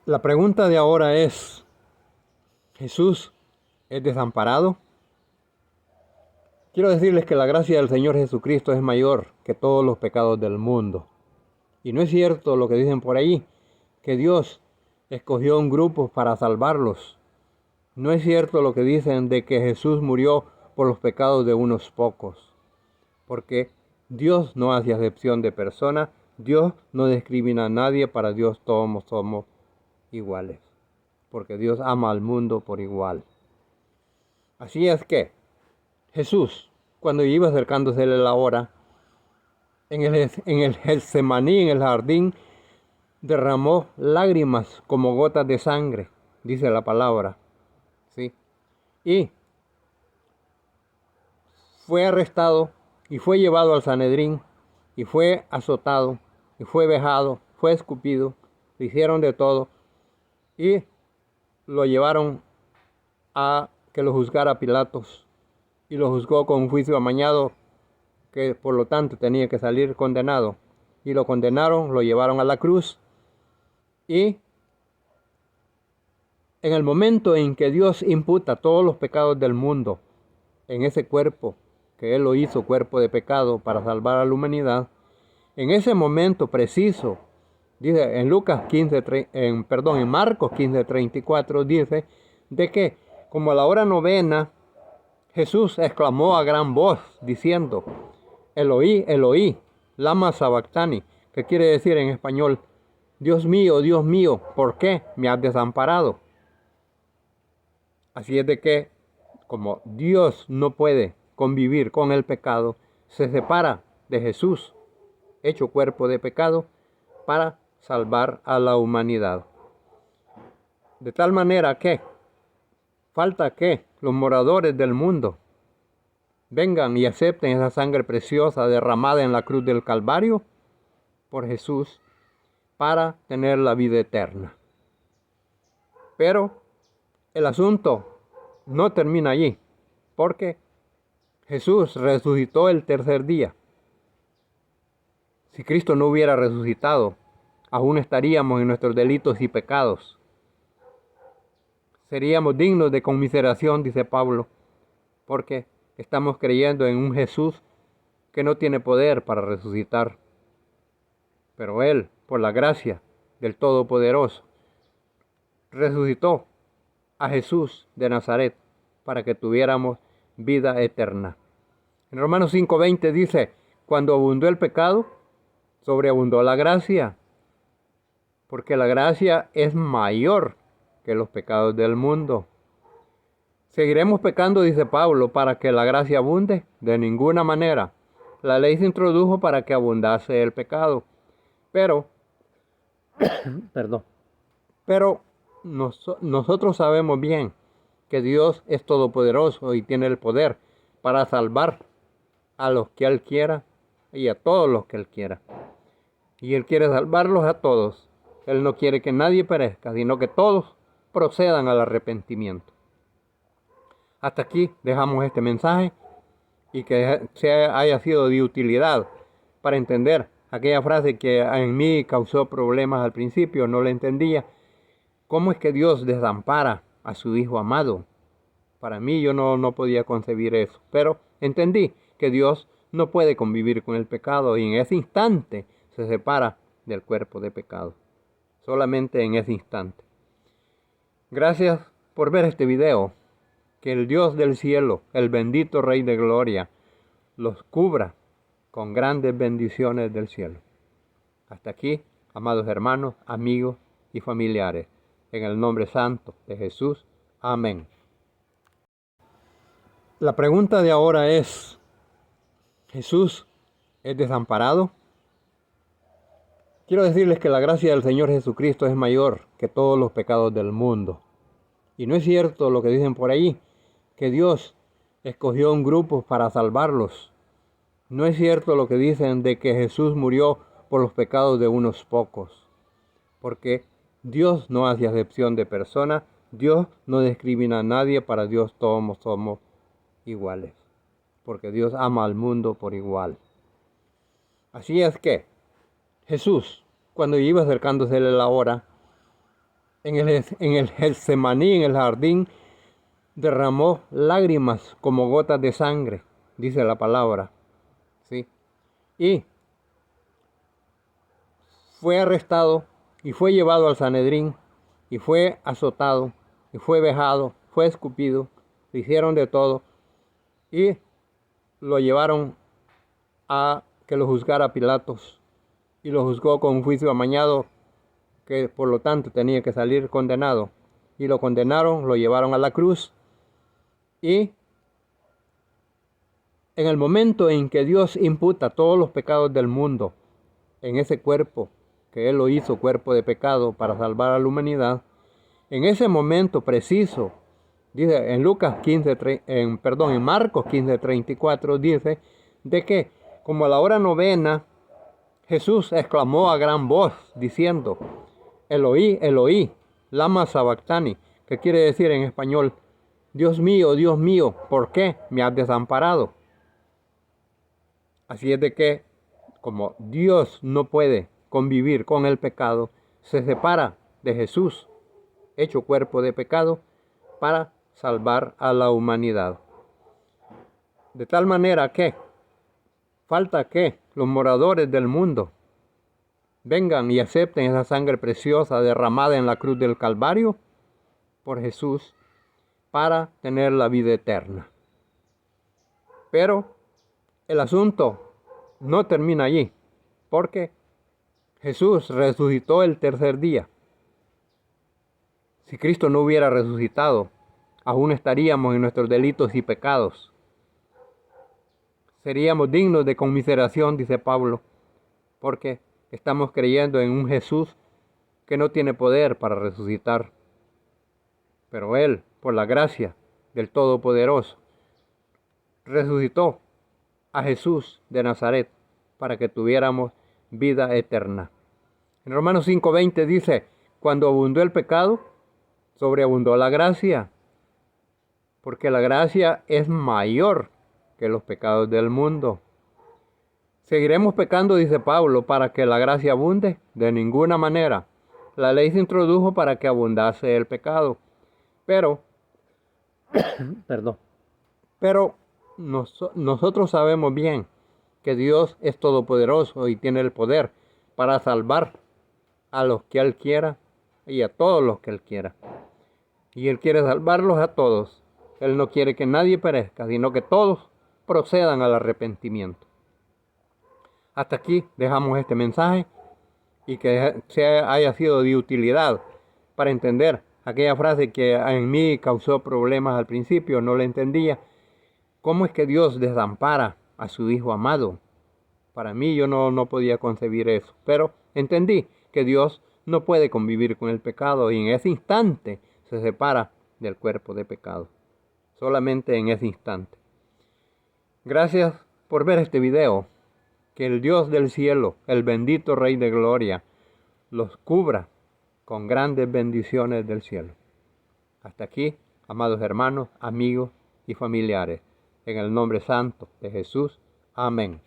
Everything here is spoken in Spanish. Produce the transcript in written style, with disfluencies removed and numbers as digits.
La pregunta de ahora es, ¿Jesús es desamparado? Quiero decirles que la gracia del Señor Jesucristo es mayor que todos los pecados del mundo. Y no es cierto lo que dicen por ahí, que Dios escogió un grupo para salvarlos. No es cierto lo que dicen de que Jesús murió por los pecados de unos pocos. Porque Dios no hace acepción de personas, Dios no discrimina a nadie, para Dios todos somos iguales. Porque Dios ama al mundo por igual. Así es que Jesús, cuando iba acercándose la hora, en el Getsemaní, en el jardín, derramó lágrimas como gotas de sangre, dice la palabra, ¿sí? Y fue arrestado y fue llevado al Sanedrín y fue azotado y fue vejado, fue escupido, le hicieron de todo y lo llevaron a que lo juzgara Pilatos, y lo juzgó con un juicio amañado, que por lo tanto tenía que salir condenado, y lo condenaron, lo llevaron a la cruz. Y en el momento en que Dios imputa todos los pecados del mundo en ese cuerpo, que Él lo hizo cuerpo de pecado para salvar a la humanidad, en ese momento preciso, dice en en Marcos 15:34, dice de que como a la hora novena, Jesús exclamó a gran voz diciendo, Eloí, Eloí, lama sabactani, que quiere decir en español, Dios mío, ¿por qué me has desamparado? Así es de que, como Dios no puede convivir con el pecado, se separa de Jesús, hecho cuerpo de pecado, para salvar a la humanidad. De tal manera que falta que los moradores del mundo vengan y acepten esa sangre preciosa derramada en la cruz del Calvario por Jesús para tener la vida eterna. Pero el asunto no termina allí, porque Jesús resucitó el tercer día. Si Cristo no hubiera resucitado, aún estaríamos en nuestros delitos y pecados. Seríamos dignos de conmiseración, dice Pablo, porque estamos creyendo en un Jesús que no tiene poder para resucitar. Pero Él, por la gracia del Todopoderoso, resucitó a Jesús de Nazaret para que tuviéramos vida eterna. En Romanos 5:20 dice, cuando abundó el pecado, sobreabundó la gracia, porque la gracia es mayor que los pecados del mundo. ¿Seguiremos pecando, dice Pablo, para que la gracia abunde? De ninguna manera. La ley se introdujo para que abundase el pecado. Pero nosotros sabemos bien que Dios es todopoderoso y tiene el poder para salvar a los que Él quiera y a todos los que Él quiera. Y Él quiere salvarlos a todos. Él no quiere que nadie perezca, sino que todos procedan al arrepentimiento. Hasta aquí dejamos este mensaje y que haya sido de utilidad para entender aquella frase que en mí causó problemas al principio, no la entendía. ¿Cómo es que Dios desampara a su Hijo amado? Para mí yo no podía concebir eso, pero entendí que Dios no puede convivir con el pecado y en ese instante se separa del cuerpo de pecado. Solamente en ese instante. Gracias por ver este video. Que el Dios del cielo, el bendito Rey de Gloria, los cubra con grandes bendiciones del cielo. Hasta aquí, amados hermanos, amigos y familiares, en el nombre santo de Jesús. Amén. La pregunta de ahora es, ¿Jesús es desamparado? Quiero decirles que la gracia del Señor Jesucristo es mayor que todos los pecados del mundo. Y no es cierto lo que dicen por ahí, que Dios escogió un grupo para salvarlos. No es cierto lo que dicen de que Jesús murió por los pecados de unos pocos. Porque Dios no hace acepción de personas, Dios no discrimina a nadie, para Dios todos somos iguales. Porque Dios ama al mundo por igual. Así es que Jesús, cuando iba acercándose la hora, en el Getsemaní, en el jardín, derramó lágrimas como gotas de sangre, dice la palabra, ¿sí? Y fue arrestado y fue llevado al Sanedrín y fue azotado y fue vejado, fue escupido, le hicieron de todo y lo llevaron a que lo juzgara Pilatos y lo juzgó con un juicio amañado que por lo tanto tenía que salir condenado y lo condenaron, lo llevaron a la cruz y en el momento en que Dios imputa todos los pecados del mundo en ese cuerpo que Él lo hizo cuerpo de pecado para salvar a la humanidad, en ese momento preciso, dice en en Marcos 15:34 dice de que como a la hora novena Jesús exclamó a gran voz diciendo: Eloí, Eloí, lama sabactani, que quiere decir en español: Dios mío, ¿por qué me has desamparado? Así es de que, como Dios no puede convivir con el pecado, se separa de Jesús, hecho cuerpo de pecado, para salvar a la humanidad. De tal manera que falta que los moradores del mundo vengan y acepten esa sangre preciosa derramada en la cruz del Calvario por Jesús para tener la vida eterna. Pero el asunto no termina allí, porque Jesús resucitó el tercer día. Si Cristo no hubiera resucitado, aún estaríamos en nuestros delitos y pecados. Seríamos dignos de conmiseración, dice Pablo, porque estamos creyendo en un Jesús que no tiene poder para resucitar. Pero Él, por la gracia del Todopoderoso, resucitó a Jesús de Nazaret para que tuviéramos vida eterna. En Romanos 5:20 dice: cuando abundó el pecado, sobreabundó la gracia, porque la gracia es mayor que los pecados del mundo. ¿Seguiremos pecando, dice Pablo, para que la gracia abunde? De ninguna manera. La ley se introdujo para que abundase el pecado. Pero nosotros sabemos bien que Dios es todopoderoso y tiene el poder para salvar a los que Él quiera y a todos los que Él quiera. Y Él quiere salvarlos a todos. Él no quiere que nadie perezca, sino que todos procedan al arrepentimiento. Hasta aquí dejamos este mensaje y que haya sido de utilidad para entender aquella frase que en mí causó problemas al principio, no la entendía. ¿Cómo es que Dios desampara a su Hijo amado? Para mí yo no podía concebir eso, pero entendí que Dios no puede convivir con el pecado y en ese instante se separa del cuerpo de pecado. Solamente en ese instante. Gracias por ver este video. Que el Dios del cielo, el bendito Rey de Gloria, los cubra con grandes bendiciones del cielo. Hasta aquí, amados hermanos, amigos y familiares. En el nombre santo de Jesús. Amén.